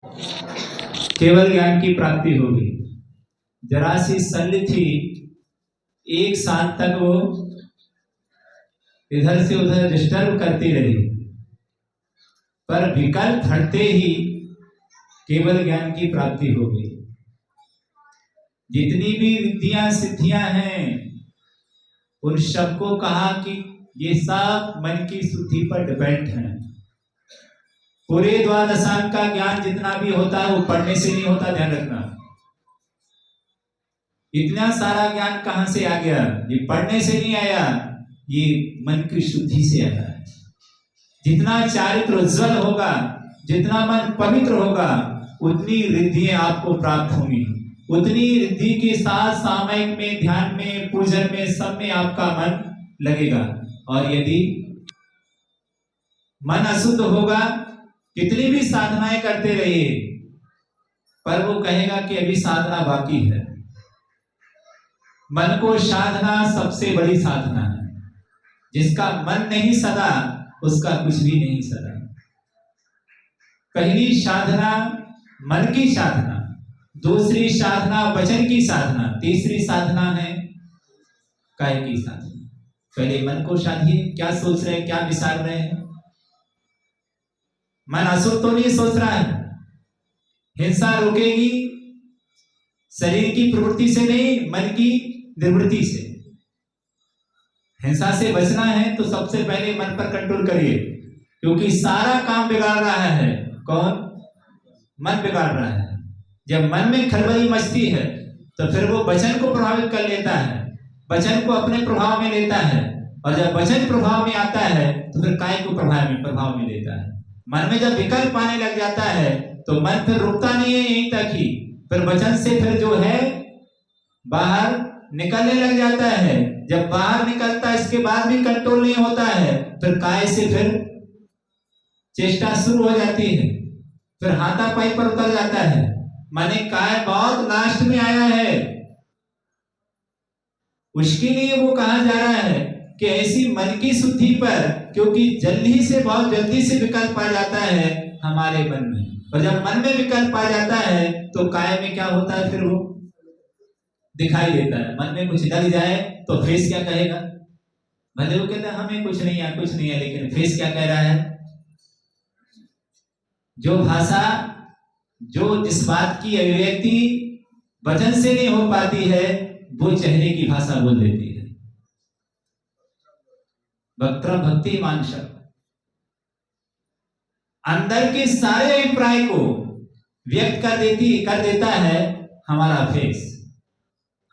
केवल ज्ञान की प्राप्ति होगी। जरा सी शल्य थी, एक साल तक वो इधर से उधर डिस्टर्ब करती रही, पर विकल्प हटते ही केवल ज्ञान की प्राप्ति होगी। जितनी भी रिद्धियां सिद्धियां हैं, उन सबको कहा कि ये सब मन की शुद्धि पर डिपेंड है। पूरे द्वादशांग का ज्ञान जितना भी होता है वो पढ़ने से नहीं होता, ध्यान रखना। इतना सारा ज्ञान कहां से आ गया? ये पढ़ने से नहीं आया, ये मन की शुद्धि से आया है। जितना चारित्र उज्जवल होगा, जितना मन पवित्र होगा, उतनी रिद्धियां आपको प्राप्त होंगी। उतनी रिद्धि के साथ सामयिक में, ध्यान में, पूजन में, सब में आपका मन लगेगा। और यदि मन अशुद्ध होगा, कितनी भी साधनाएं करते रहिए, पर वो कहेगा कि अभी साधना बाकी है। मन को साधना सबसे बड़ी साधना है। जिसका मन नहीं सदा, उसका कुछ भी नहीं सदा। पहली साधना मन की साधना, दूसरी साधना वचन की साधना, तीसरी साधना है काय की साधना। पहले मन को साधिए। क्या सोच रहे हैं, क्या विचार रहे हैं? मन अशुद्ध तो नहीं सोच रहा है। हिंसा रुकेगी शरीर की प्रवृत्ति से नहीं, मन की निर्वृत्ति से। हिंसा से बचना है तो सबसे पहले मन पर कंट्रोल करिए, क्योंकि सारा काम बिगाड़ रहा है कौन? मन बिगाड़ रहा है। जब मन में खलबली मचती है तो फिर वो वचन को प्रभावित कर लेता है, वचन को अपने प्रभाव में लेता है, और जब वचन प्रभाव में आता है तो फिर काय को प्रभाव में लेता है। मन में जब विकल्प आने लग जाता है तो मन फिर रुकता नहीं है यहीं तक ही, फिर वचन से फिर जो है बाहर निकलने लग जाता है। जब बाहर निकलता है, इसके बाद भी कंट्रोल नहीं होता है, फिर काय से फिर चेष्टा शुरू हो जाती है, फिर हाथापाई पर उतर जाता है। माने काय बहुत लास्ट में आया है, उसके लिए वो कहा जा रहा है कि ऐसी मन की शुद्धि पर, क्योंकि बहुत जल्दी से विकल्प आ जाता है हमारे मन में, और जब मन में विकल्प आ जाता है तो काय में क्या होता है, फिर वो दिखाई देता है। मन में कुछ लग जाए तो फेस क्या कहेगा? भले वो कहता है हमें कुछ नहीं है, लेकिन फेस क्या कह रहा है? जो भाषा, जो जिस बात की अभिव्यक्ति वचन से नहीं हो पाती है, वो चेहरे की भाषा बोल देती है। वक्त्र भक्ति मान शब्द अंदर के सारे अभिप्राय को व्यक्त कर देता है हमारा फेस,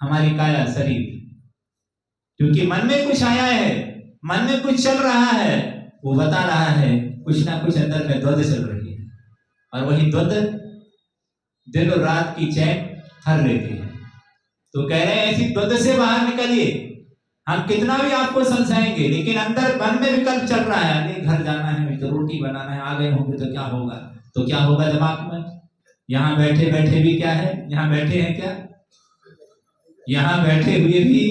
हमारी काया, शरीर। क्योंकि मन में कुछ आया है, मन में कुछ चल रहा है, वो बता रहा है कुछ ना कुछ अंदर में द्वंद चल रही है, और वही द्वंद दिन और रात की चैन हर लेती है। तो कह रहे हैं ऐसी द्वंद से बाहर निकलिए। हम कितना भी आपको समझाएंगे, लेकिन अंदर मन में विकल्प चल रहा है, अरे घर जाना है, तो रोटी बनाना है, आ गए होंगे तो क्या होगा, तो क्या होगा दिमाग में? यहाँ बैठे बैठे भी क्या है, यहाँ बैठे हैं क्या, यहाँ बैठे हुए भी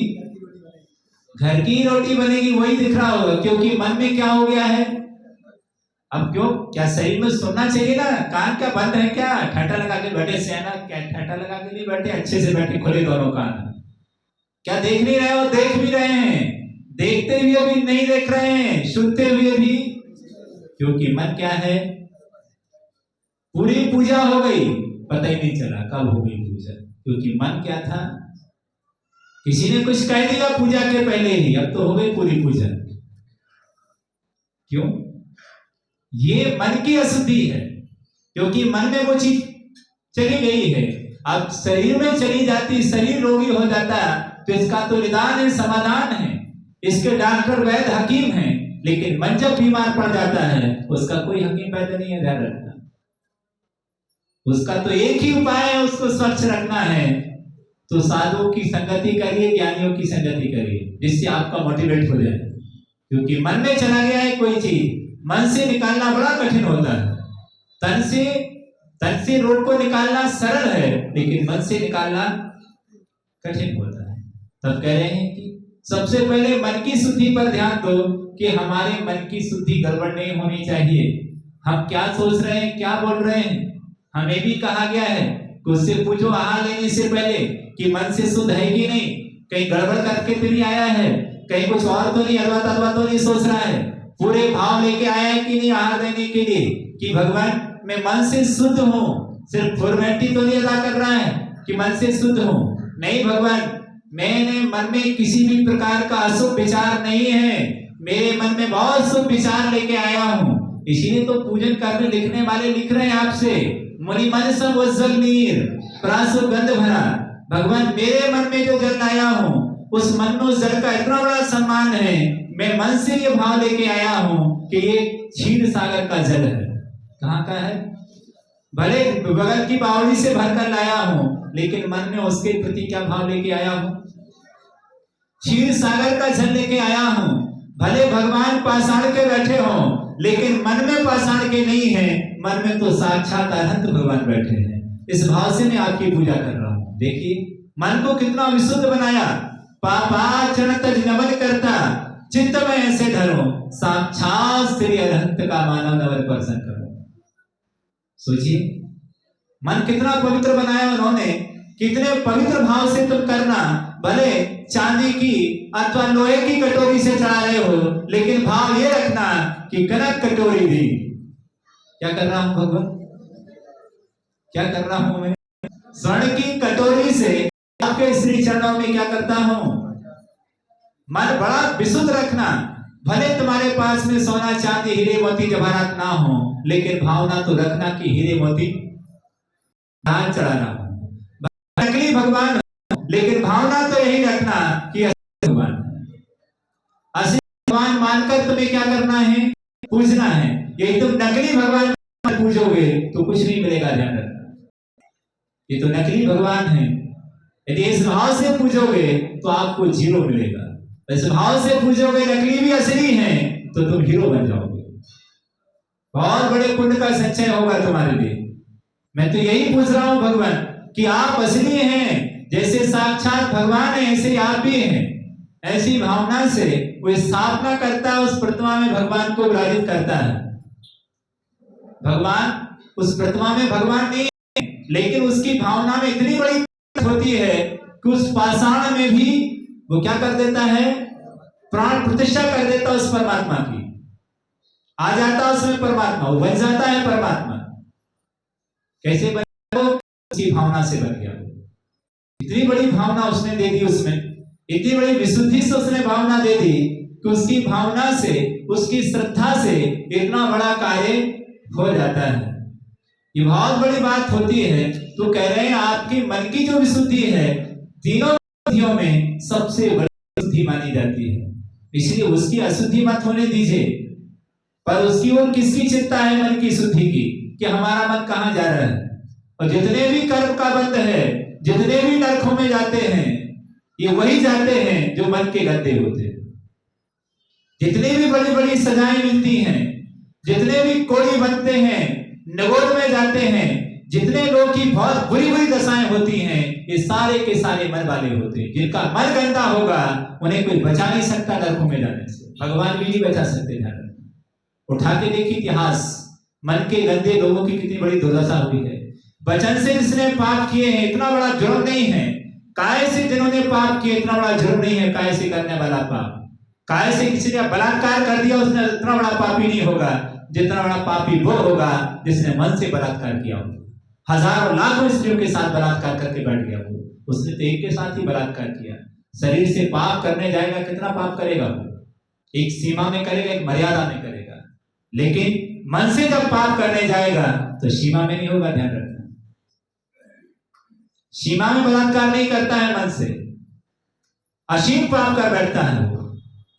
घर की रोटी बनेगी वही दिख रहा होगा, क्योंकि मन में क्या हो गया है। अब क्यों, क्या शरीर में सुनना चाहिए ना? कान क्या बंद है क्या? ठाटा लगा के बैठे सियाना, क्या ठाटा लगा के नहीं बैठे, अच्छे से बैठे, खुले दोनों कान। क्या देख नहीं रहे हो? देख भी रहे हैं, देखते हुए भी नहीं देख रहे हैं, सुनते हुए भी। क्योंकि मन क्या है, पूरी पूजा हो गई, पता ही नहीं चला कब हो गई पूजा। क्योंकि मन क्या था, किसी ने कुछ कह दिया पूजा के पहले ही, अब तो हो गई पूरी पूजा। क्यों? ये मन की अशुद्धि है, क्योंकि मन में वो चीज चली गई है। अब शरीर में चली जाती, शरीर रोगी हो जाता, तो इसका तो निदान है, समाधान है, इसके डॉक्टर वैद्य हकीम हैं। लेकिन मन जब बीमार पड़ जाता है, उसका कोई हकीम वैद्य नहीं है, ध्यान रखना। उसका तो एक ही उपाय है, उसको स्वच्छ रखना है। तो साधुओं की संगति करिए, ज्ञानियों की संगति करिए, जिससे आपका मोटिवेट हो जाए। क्योंकि मन में चला गया है कोई चीज, मन से निकालना बड़ा कठिन होता है। तन से रोग को निकालना सरल है, लेकिन मन से निकालना कठिन होता है। तब कह रहे हैं कि सबसे पहले मन की शुद्धि पर ध्यान दो, कि हमारे मन की शुद्धि गड़बड़ नहीं होनी चाहिए। हम क्या सोच रहे हैं, क्या बोल रहे हैं, हमें भी कहा गया है कि उससे पूछो आहार लेने से पहले कि मन से शुद्ध है कि नहीं, कहीं गड़बड़ करके तो नहीं आया है, कहीं कुछ और तो नहीं अथवा तो नहीं सोच रहा है, पूरे भाव लेके आया है कि नहीं आहार देने के लिए कि भगवान मैं मन से शुद्ध हूँ, सिर्फ फॉर्मेलिटी तो नहीं अदा कर रहा है कि मन से शुद्ध हूँ, नहीं भगवान मैंने मन में किसी भी प्रकार का अशुभ विचार नहीं है, मेरे मन में बहुत शुभ विचार लेके आया हूँ। इसीलिए तो पूजन करने लिखने वाले लिख रहे हैं आपसे, मुनि मन सब उज्जवल नीर प्रासु गंध भरा, भगवान मेरे मन में जो जल लाया हूँ उस मन में उस जल का इतना बड़ा सम्मान है, मैं मन से ये भाव लेके आया हूँ कि ये क्षीर सागर का जल है। कहाँ का है? भले बगल की बावड़ी से भरकर लाया हूँ, लेकिन मन में उसके प्रति क्या भाव लेके आया हूँ? क्षीर सागर का जल लेके आया हूँ। भले भगवान पाषाण के बैठे हो, लेकिन मन में पाषाण के नहीं है, मन में तो साक्षात अनंत भगवान बैठे हैं। इस भाव से मैं आपकी पूजा कर रहा हूँ। देखिए मन को कितना विशुद्ध बनाया, पापाचरण तज नमन करता, चित्त में ऐसे धरो, साक्षात श्री अनंत का मानव नवर दर्शन करो। सोचिए मन कितना पवित्र बनाया उन्होंने, कितने पवित्र भाव से तुम करना, भले चांदी की अथवा लोहे की कटोरी से चढ़ा रहे हो, लेकिन भाव ये रखना कि कनक कटोरी दी। क्या कर रहा हूं भगवान? क्या कर रहा हूं मैं? स्वर्ण की कटोरी से आपके श्री चरणों में क्या करता हूं? मन बड़ा विशुद्ध रखना, भले तुम्हारे पास में सोना चांदी हीरे मोती जवाहरात ना हो, लेकिन भावना तो रखना कि हीरे मोती दान चढ़ाना हो। नकली भगवान हो, लेकिन भावना तो यही रखना कि असली भगवान, असली भगवान मानकर तुम्हें क्या करना है? पूजना है। यही तुम नकली भगवान पूजोगे तो कुछ नहीं मिलेगा। ध्यान रखना, ये तो नकली भगवान है। यदि इस भाव से पूजोगे तो आपको जीरो मिलेगा, इस भाव से पूजोगे नकली भी असली है तो तुम हीरो बन जाओगे, बहुत बड़े पुण्य का संचय होगा तुम्हारे लिए। मैं तो यही पूछ रहा हूं भगवान कि आप असली हैं, जैसे साक्षात भगवान है ऐसे आप भी हैं। ऐसी भावना से वो स्थापना करता है, उस प्रतिमा में भगवान को विराजित करता है। भगवान उस प्रतिमा में भगवान नहीं है, लेकिन उसकी भावना में इतनी बड़ी होती है कि उस पाषाण में भी वो क्या कर देता है? प्राण प्रतिष्ठा कर देता उस परमात्मा की, आ जाता उसमें परमात्मा, वो बन जाता है परमात्मा। कैसे बन गया? उसकी भावना से बन गया। इतनी बड़ी भावना उसने दे दी, उसमें इतनी बड़ी विशुद्धि से उसने भावना दे दी कि उसकी भावना से, उसकी श्रद्धा से इतना बड़ा कार्य हो जाता है। ये बहुत बड़ी बात होती है। तो कह रहे हैं आपकी मन की जो विशुद्धि है, तीनों विशुद्धियों में सबसे बड़ी विशुद्धि मानी जाती है, इसलिए उसकी अशुद्धि मत होने दीजिए। पर उसकी ओर किसकी चिंता है? मन की शुद्धि की, कि हमारा मन कहाँ जा रहा है। और जितने भी कर्म का बंध है, जितने भी नरकों में जाते हैं, ये वही जाते हैं जो मन के गंदे होते हैं। जितनी भी बड़ी बड़ी सजाएं मिलती हैं, जितने भी कोड़ी बनते हैं, नगोर में जाते हैं, जितने लोग की बहुत बुरी बुरी दशाएं होती हैं, ये सारे के सारे मन वाले होते हैं। जिनका मन गंदा होगा उन्हें कोई बचा नहीं सकता नरकों में जाने से, भगवान भी नहीं बचा सकते। उठा के देखिए इतिहास, मन के गंदे लोगों की कितनी बड़ी दुर्दशा हुई है। वचन से जिसने पाप किए हैं इतना बड़ा जुर्म नहीं है, काय से जिन्होंने पाप किए इतना बड़ा जुर्म नहीं है। काय से करने वाला पाप, काय से किसी ने बलात्कार कर दिया उसने इतना बड़ा पापी नहीं होगा जितना बड़ा पापी वो होगा जिसने मन से बलात्कार किया हो। हजारों लाखों स्त्रियों के साथ बलात्कार करके बैठ गया वो, उसने तो एक के साथ ही बलात्कार किया। शरीर से पाप करने जाएगा, कितना पाप करेगा वो? एक सीमा में करेगा, एक मर्यादा में करेगा। लेकिन मन से जब पाप करने जाएगा तो सीमा में नहीं होगा। ध्यान रखना, सीमा में बलात्कार नहीं करता है, मन से असीम पाप कर बैठता है वो।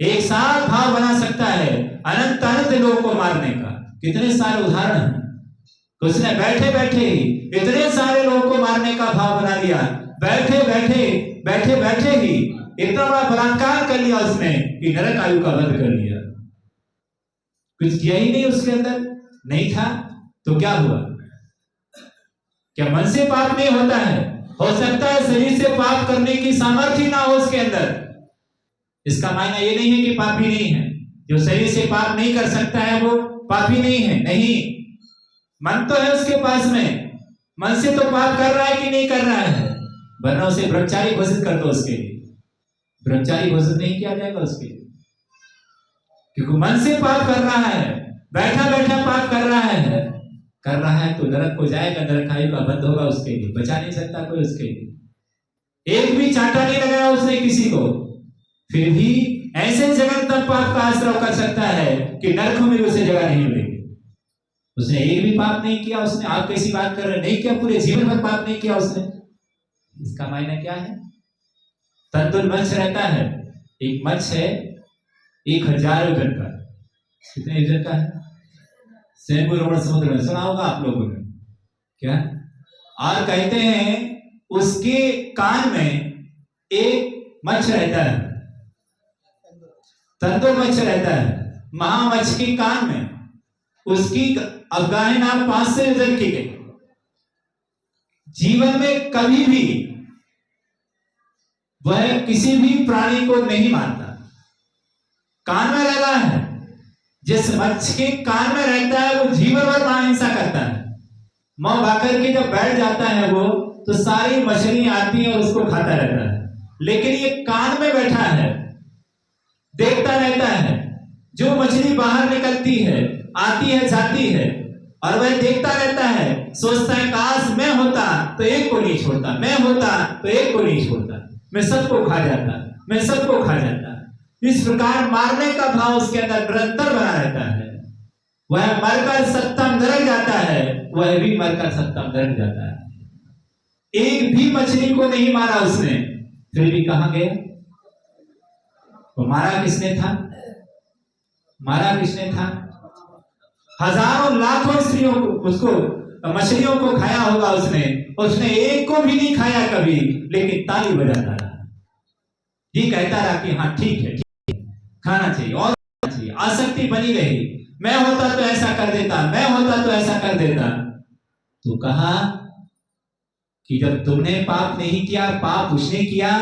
एक साथ भाव बना सकता है अनंत अनंत लोगों को मारने का। कितने सारे उदाहरण हैं, उसने बैठे बैठे ही इतने सारे लोगों को मारने का भाव बना लिया। बैठे बैठे ही इतना बड़ा बलात्कार कर लिया उसने कि नरक आयु का वध कर लिया। कुछ किया ही नहीं, उसके अंदर नहीं था तो क्या हुआ? क्या मन से पाप नहीं होता है? हो सकता है शरीर से पाप करने की सामर्थ्य ना हो उसके अंदर। इसका मायना ये नहीं है कि पापी नहीं है। जो शरीर से पाप नहीं कर सकता है वो पापी नहीं है, नहीं। मन तो है उसके पास में, मन से तो पाप कर रहा है कि नहीं कर रहा है, वरना उसे ब्रह्मचारी घोषित कर दो। उसके लिए ब्रह्मचारी घोषित नहीं किया जाएगा उसके लिए, क्योंकि मन से पाप कर रहा है, बैठा बैठा पाप कर रहा है तो नरक को जाएगा, नरक आयु का बंद होगा, उसके लिए बचा नहीं सकता कोई। उसके लिए एक भी चांटा नहीं लगाया उसने किसी को, फिर भी ऐसे जगन्नत पाप का आश्रय कर सकता है कि नरक में उसे जगह नहीं मिलेगी। उसने एक भी पाप नहीं किया उसने, आप कैसी बात कर रहे हैं, नहीं किया, पूरे जीवन भर पाप नहीं किया उसने। इसका मायने क्या है? तंदुल मत्स्य रहता है, एक मत्स्य है 1000 वजन का। कितने वजन का है? स्वयं रोमन समुद्र में सुना होगा आप लोगों ने क्या? और कहते हैं उसके कान में एक मच्छ रहता है, तंदुर मच्छ रहता है, महामच्छ के कान में उसकी अफगानी नाम 5 से वजन की गई। जीवन में कभी भी वह किसी भी प्राणी को नहीं मारता। कान में रहता है, जिस मच्छ के कान में रहता है वो जीवन भर अहिंसा करता है। मौ भाकर के जब बैठ जाता है वो, तो सारी मछली आती है और उसको खाता रहता है। लेकिन ये कान में बैठा है, देखता रहता है, जो मछली बाहर निकलती है, आती है, जाती है, और वह देखता रहता है, सोचता है काश मैं होता तो एक को नहीं छोड़ता, मैं होता तो एक को नहीं छोड़ता, मैं सबको खा जाता, मैं सबको खा जाता। इस प्रकार मारने का भाव उसके अंदर निरंतर बना रहता है। वह मरकर सत्तम नरक जाता है, वह भी मरकर सत्तम नरक जाता है। एक भी मछली को नहीं मारा उसने, फिर भी कहां गया? तो मारा किसने था? मारा किसने था? हजारों लाखों स्त्रियों को, उसको मछलियों को खाया होगा उसने, उसने एक को भी नहीं खाया कभी, लेकिन ताली बजाता रहा, ये कहता रहा कि हाँ ठीक है, खाना चाहिए और खाना चाहिए। आसक्ति बनी रही, मैं होता तो ऐसा कर देता, मैं होता तो ऐसा कर देता। तो कहा कि जब तुमने पाप नहीं किया, पाप उसने किया,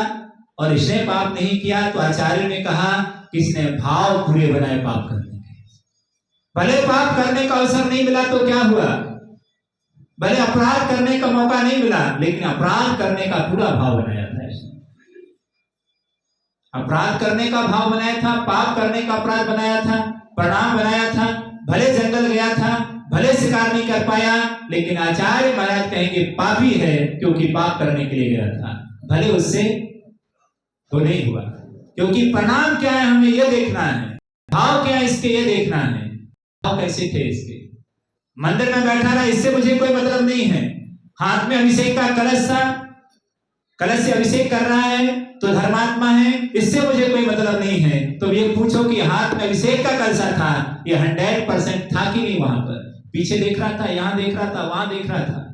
और इसने पाप नहीं किया, तो आचार्य ने कहा कि इसने भाव पूरे बनाए पाप करने के। भले पाप करने का अवसर नहीं मिला तो क्या हुआ, भले अपराध करने का मौका नहीं मिला, लेकिन अपराध करने का पूरा भाव बनाया था इसने। अपराध करने का भाव बनाया था, पाप करने का अपराध बनाया था, प्रणाम बनाया था। भले जंगल गया था, भले शिकार नहीं कर पाया, लेकिन आचार्य महाराज कहेंगे पापी है, क्योंकि पाप करने के लिए गया था। भले उससे तो नहीं हुआ, क्योंकि प्रणाम क्या है हमें यह देखना है, भाव क्या है इसके ये देखना है। भाव कैसे थे इसके? मंदिर में बैठा रहा, इससे मुझे कोई मतलब नहीं है। हाथ में अभिषेक का कलश था, कलश से अभिषेक कर रहा है तो धर्मात्मा है, इससे मुझे कोई मतलब नहीं है। तो ये पूछो कि हाथ में अभिषेक का कलशा था, ये 100% था कि नहीं? वहां पर पीछे देख रहा था, यहां देख रहा था, वहां देख रहा था।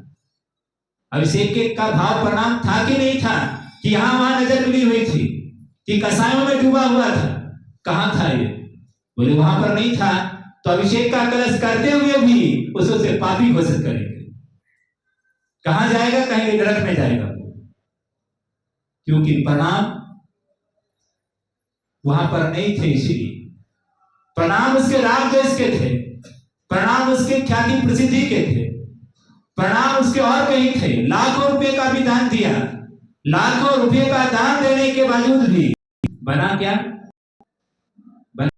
अभिषेक के का भाव प्रणाम था कि नहीं था? कि यहां वहां नजर मिली हुई थी, कि कसायों में डूबा हुआ था? कहां था ये? बोले वहां पर नहीं था। तो अभिषेक का कलश करते हुए भी उसे पापी घोषित करेंगे। कहां जाएगा? कहीं नरक में जाएगा, क्योंकि प्रणाम वहां पर नहीं थे। इसीलिए प्रणाम उसके राग देश के थे, प्रणाम उसके ख्याति प्रसिद्धि के थे, प्रणाम उसके और कहीं थे। लाखों रुपए का भी दान दिया, लाखों रुपए का दान देने के बावजूद भी बना क्या? बना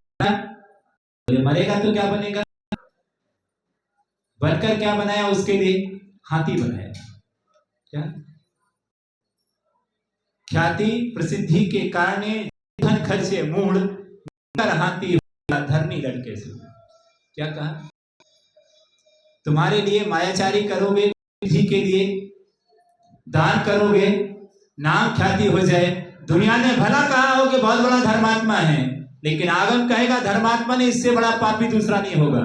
मरेगा तो क्या बनेगा? बनकर क्या बनाया? उसके लिए हाथी बनाया। क्या? ख्याति प्रसिद्धि के कारण धन खर्चे मूढ़ हाथी धरनी लड़के से। क्या कहा? तुम्हारे लिए मायाचारी करोगे, विधि के लिए दान करोगे, नाम ख्याति हो जाए, दुनिया ने भला कहा हो कि बहुत बड़ा धर्मात्मा है, लेकिन आगम कहेगा धर्मात्मा ने इससे बड़ा पापी दूसरा नहीं होगा।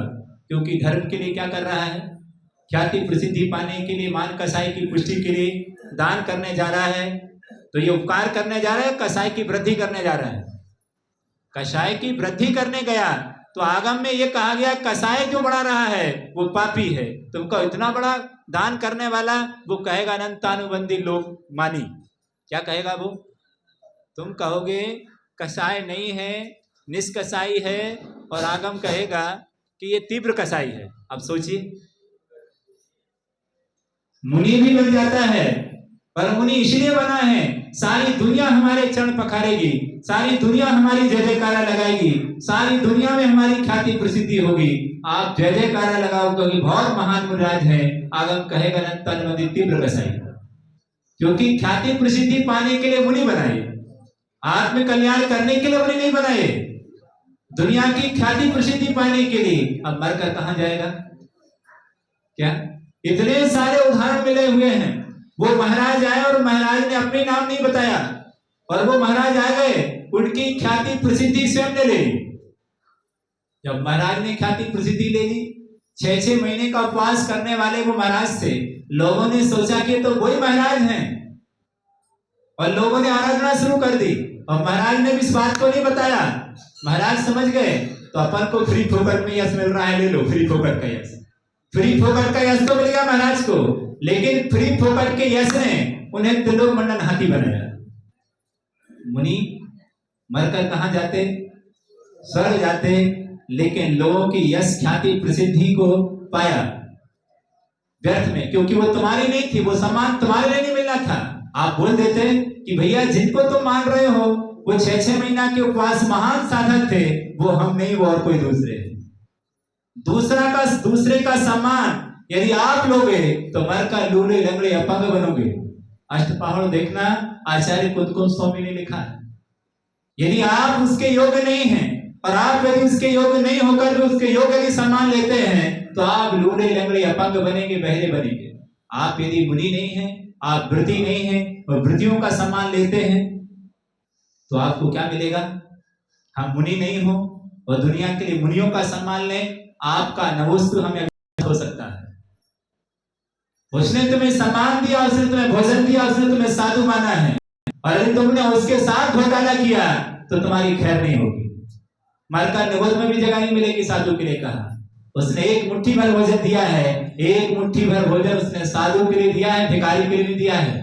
क्योंकि धर्म के लिए क्या कर रहा है? ख्याति प्रसिद्धि पाने के लिए, मान कसाई की पुष्टि के लिए दान करने जा रहा है। तो ये उपकार करने जा रहा है, कसाई की वृद्धि करने जा रहा है। कसाई की वृद्धि करने गया तो आगम में ये कहा गया कसाई जो बढ़ा रहा है वो पापी है। तुमको इतना बड़ा दान करने वाला, वो कहेगा अनंतानुबंधी लोग मानी। क्या कहेगा वो? तुम कहोगे कसाई नहीं है, निष्कसाई है, और आगम कहेगा कि ये तीव्र कसाई है। अब सोचिए, मुनि भी बन जाता है। पर मुनि इसलिए बना है, सारी दुनिया हमारे चरण पखारेगी, सारी दुनिया हमारी जय जयकारा लगाएगी, सारी दुनिया में हमारी ख्याति प्रसिद्धि होगी। आप जय जयकारा लगाओ क्योंकि बहुत महान मुनिराज है, आगम कहेगा न तन मदि तीव्र कसाई। क्योंकि ख्याति प्रसिद्धि पाने के लिए मुनि बनाए, आत्म कल्याण करने के लिए मुनि नहीं बनाए, दुनिया की ख्याति प्रसिद्धि पाने के लिए। अब मरकर कहां जाएगा? क्या इतने सारे उदाहरण मिले हुए हैं। वो महाराज आए और महाराज ने अपने नाम नहीं बताया, और वो महाराज आ गए, उनकी ख्याति प्रसिद्धि स्वयं ने ले ली। जब महाराज ने ख्याति प्रसिद्धि ले ली, 6-6 महीने का उपवास करने वाले वो महाराज थे। लोगों ने सोचा कि तो वही महाराज हैं, और लोगों ने आराधना शुरू कर दी, और महाराज ने भी इस बात को नहीं बताया। महाराज समझ गए तो अपन को फ्री फोकट में यश मिल रहा है, ले लो फ्री फोकट का यश। फ्री फोकट का यश तो मिल गया महाराज को, लेकिन फ्री फोकट के यश ने उन्हें त्रिलोक मंडन हाथी बनाया। मुनि मरकर कहां जाते? स्वर्ग जाते, लेकिन लोगों की यश ख्याति प्रसिद्धि को पाया व्यर्थ में, क्योंकि वो तुम्हारी नहीं थी, वो सम्मान तुम्हारे लिए नहीं मिलना था। आप बोल देते कि भैया जिनको तुम मान रहे हो वो 6-6 महीना के उपवास महान साधक थे, वो हम नहीं, वो और कोई दूसरे। दूसरे का सम्मान यदि आप लोगे तो मरकर लूले लंगड़े अपंग बनोगे। अष्टपहड़ देखना, आचार्य कुतकुम स्वामी ने लिखा है। यदि आप उसके योग्य नहीं हैं, और आप यदि उसके योग्य नहीं होकर भी उसके योग्य यदि सम्मान लेते हैं, तो आप लूले लंगड़े अपंग बनेंगे, बहरे बनेंगे। आप यदि मुनि नहीं हैं, आप वृत्ति नहीं हैं, और वृत्तियों का सम्मान लेते हैं, तो आपको क्या मिलेगा? हम मुनि नहीं हो और दुनिया के लिए मुनियों का सम्मान लें, आपका नवोस्तु हमें हो सकता है। उसने तुम्हें सम्मान दिया, उसने तुम्हें भोजन दिया, उसने तुम्हें साधु माना है, और यदि तुमने उसके साथ घोटाला किया तो तुम्हारी खैर नहीं होगी। मरकर निबोध में भी जगह नहीं मिलेगी। साधु के लिए कहा, उसने एक मुट्ठी भर भोजन दिया है, एक मुट्ठी भर भोजन उसने साधु के लिए दिया है, भिखारी के लिए नहीं दिया है।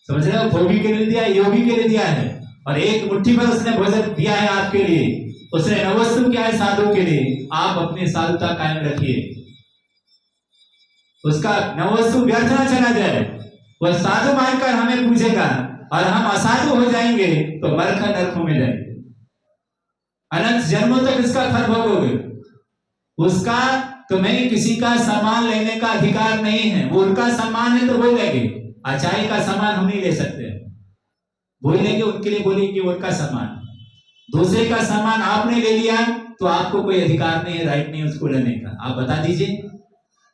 समझ रहे हो? भोगी के लिए दिया है, योगी के लिए दिया है, और एक मुट्ठी भर उसने भोजन दिया है आपके लिए। उसने नवस्तु किया है साधु के लिए। आप अपनी साधुता कायम रखिए, उसका नवस्तु व्यर्थ ना चला जाए। वह साधु मानकर हमें पूछेगा और हम असाधु हो जाएंगे तो मरकर नरकों में जाएंगे, अनंत जन्मों तक इसका फल भोगोगे। उसका तुम्हें किसी का सम्मान लेने का अधिकार नहीं है। वो उनका सम्मान है तो वही लेंगे। आचार्य का सम्मान हम नहीं ले सकते, वही लेंगे, उनके लिए बोलेंगे उनका सम्मान। दूसरे का सम्मान आपने ले लिया तो आपको कोई अधिकार नहीं है, राइट नहीं है उसको लेने का। आप बता दीजिए,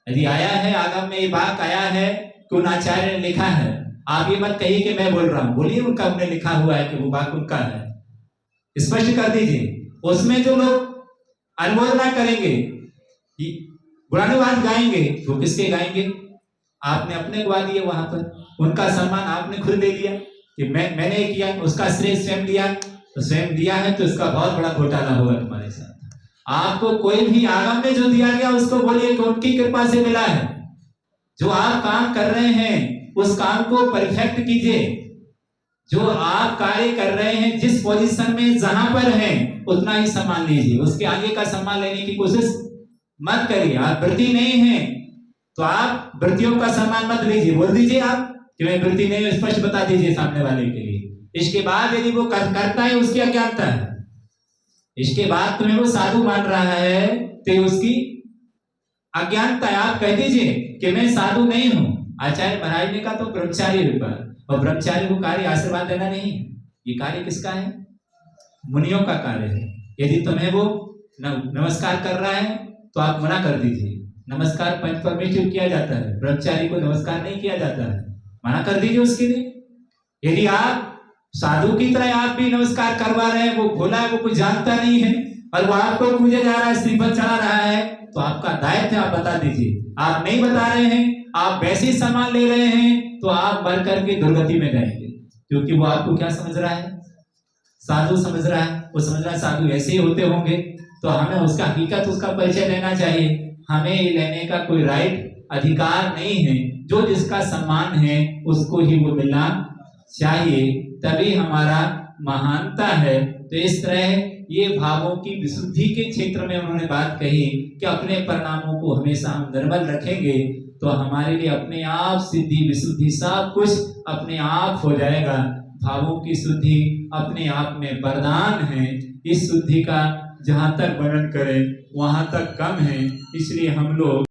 यदि आया है आगम में ये बात आया है कि उन आचार्य ने लिखा है, आप ये मत कहिए कि मैं बोल रहा हूं, बोलिए उनका हमने लिखा हुआ है कि वो बात उनका है, स्पष्ट कर दीजिए। उसमें जो लोग अनुमोदना करेंगे, गुणानुवाद गाएंगे, वो किसके गाएंगे? आपने अपने गवा दिए वहां पर, उनका सम्मान आपने खुद ले लिया कि मैंने किया, उसका श्रेय स्वयं लिया, तो स्वयं दिया है तो इसका बहुत बड़ा घोटाला होगा तुम्हारे साथ। आपको कोई भी आगम में जो दिया गया उसको बोलिए कि उनकी कृपा से मिला है। जो आप काम कर रहे हैं उस काम को परफेक्ट कीजिए। जो आप कार्य कर रहे हैं जिस पोजीशन में जहां पर हैं उतना ही सम्मान लीजिए, उसके आगे का सम्मान लेने की कोशिश मत करिए। आप वृत्ति नहीं है तो आप वृत्तियों का सम्मान मत लीजिए। बोल दीजिए आप कि मैं वृत्ति नहीं हूं, स्पष्ट बता दीजिए सामने वाले के लिए। इसके बाद यदि वो करता है उसकी अज्ञानता है, इसके बाद तुम्हें वो साधु मान रहा है तो उसकी अज्ञानता है। आप कह दीजिए कि मैं साधु नहीं हूं। आचार्य महाराज ने कहा तो ब्रह्मचारी रूपा, और ब्रह्मचारी को कार्य आशीर्वाद देना नहीं है, ये कार्य किसका है? मुनियों का कार्य है। यदि तुम्हें वो नमस्कार कर रहा है तो आप मना कर दीजिए। नमस्कार पंच परमेश्वर किया जाता है, ब्रह्मचारी को नमस्कार नहीं किया जाता है, मना कर दीजिए उसके लिए। यदि आप साधु की तरह आप भी नमस्कार करवा रहे हैं, वो भोला है, वो कुछ जानता नहीं है और वो आपको पूजे जा रहा है, श्रीफल चढ़ा रहा है, तो आपका दायित्व है आप बता दीजिए। आप नहीं बता रहे हैं, आप वैसे ही सामान ले रहे हैं तो आप बढ़ करके दुर्गति में जाएंगे। क्योंकि वो आपको क्या समझ रहा है? साधु समझ रहा है। वो समझ रहा है साधु ऐसे ही होते होंगे, तो हमें उसका हकीकत उसका परिचय लेना चाहिए। हमें ये लेने का कोई राइट अधिकार नहीं है। जो जिसका सम्मान है उसको ही वो मिलना चाहिए, तभी हमारा महानता है। तो इस तरह ये भावों की विशुद्धि के क्षेत्र में उन्होंने बात कही कि अपने परिणामों को हमेशा हम निर्मल रखेंगे तो हमारे लिए अपने आप सिद्धि विशुद्धि सब कुछ अपने आप हो जाएगा। भावों की शुद्धि अपने आप में वरदान है। इस शुद्धि का जहाँ तक वर्णन करें वहाँ तक कम है, इसलिए हम लोग